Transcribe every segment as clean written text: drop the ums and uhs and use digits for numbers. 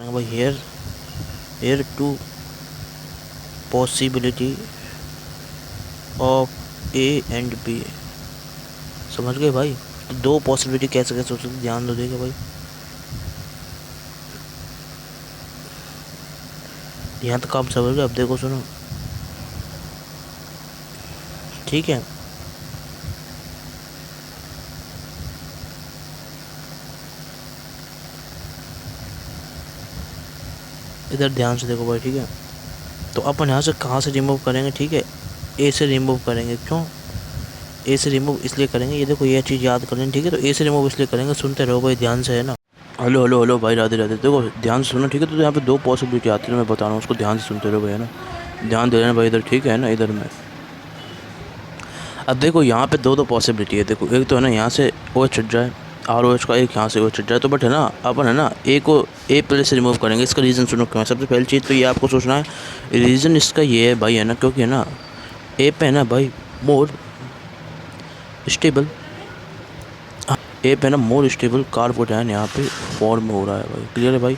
भाई here two possibility of A and B. समझ गए भाई? तो दो पॉसिबिलिटी कैसे कैसे हो सकती है, ध्यान दो देगा भाई। यहाँ तक आप समझ गए? अब देखो सुनो, ठीक है। इधर ध्यान से देखो भाई, ठीक है। तो अपन यहाँ से कहाँ से रिमूव करेंगे, ठीक है? ए से रिमूव करेंगे। क्यों ए से रिमूव? इसलिए करेंगे, ये देखो ये चीज़ याद कर लें, ठीक है। तो ए से रिमूव इसलिए करेंगे, सुनते रहो भाई ध्यान से, है ना। हेलो हेलो हेलो भाई, राधे राधे। देखो ध्यान से सुनो, ठीक है। तो यहाँ पे दो पॉसिबिलिटी आती है, मैं बता रहा हूँ, उसको ध्यान से सुनते रहो भाई, है ना। ध्यान दे रहे हैं भाई इधर, ठीक है ना, इधर में। अब देखो यहाँ पे दो पॉसिबिलिटी है। देखो एक तो है ना, यहाँ से ओ एच हट जाए, आर ओ एच का, एक यहाँ से ओ एच हट जाए। तो बट है ना, अपन है ना ए को ए प्लेस से रिमूव करेंगे। इसका रीज़न सुनो क्यों है। सबसे पहली चीज़ तो ये आपको सोचना है, रीज़न इसका ये है भाई, है ना, क्योंकि है ना ए पे है ना भाई मोर स्टेबल, ए पे ना मोर स्टेबल कार्बोटाइन यहाँ पे फॉर्म हो रहा है भाई। क्लियर है भाई?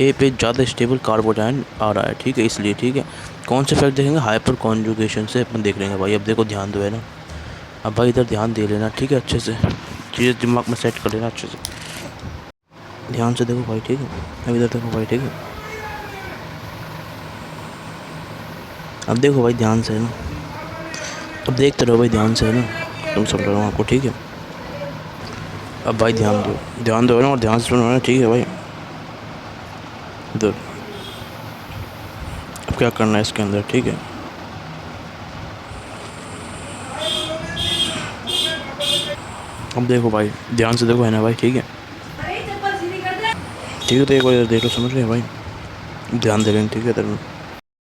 ए पे ज़्यादा स्टेबल कार्बोटाइन आ रहा है, ठीक है, इसलिए। ठीक है, कौन से फैक्ट देखेंगे? हाइपर कॉन्जुगेशन से अपन देख लेंगे भाई। अब देखो ध्यान दो, है ना। अब भाई इधर ध्यान दे लेना, ठीक है, अच्छे से चीज़ें दिमाग में सेट कर लेना अच्छे से। ध्यान से देखो भाई, ठीक है। अब इधर देखो भाई, ठीक है। अब देखो भाई ध्यान से, है ना। अब देखते रहो भाई ध्यान से, है ना। तुम समझ रहा हूँ आपको, ठीक है। अब भाई ध्यान दो ना, और ध्यान से सुनो ना, ठीक है भाई। इधर अब क्या करना है इसके अंदर, ठीक है। अब देखो भाई ध्यान से देखो, है ना भाई, ठीक है। ठीक है, तो एक बार इधर देख लो, समझ रहे हैं भाई? ध्यान दे रहे हैं, ठीक है इधर में।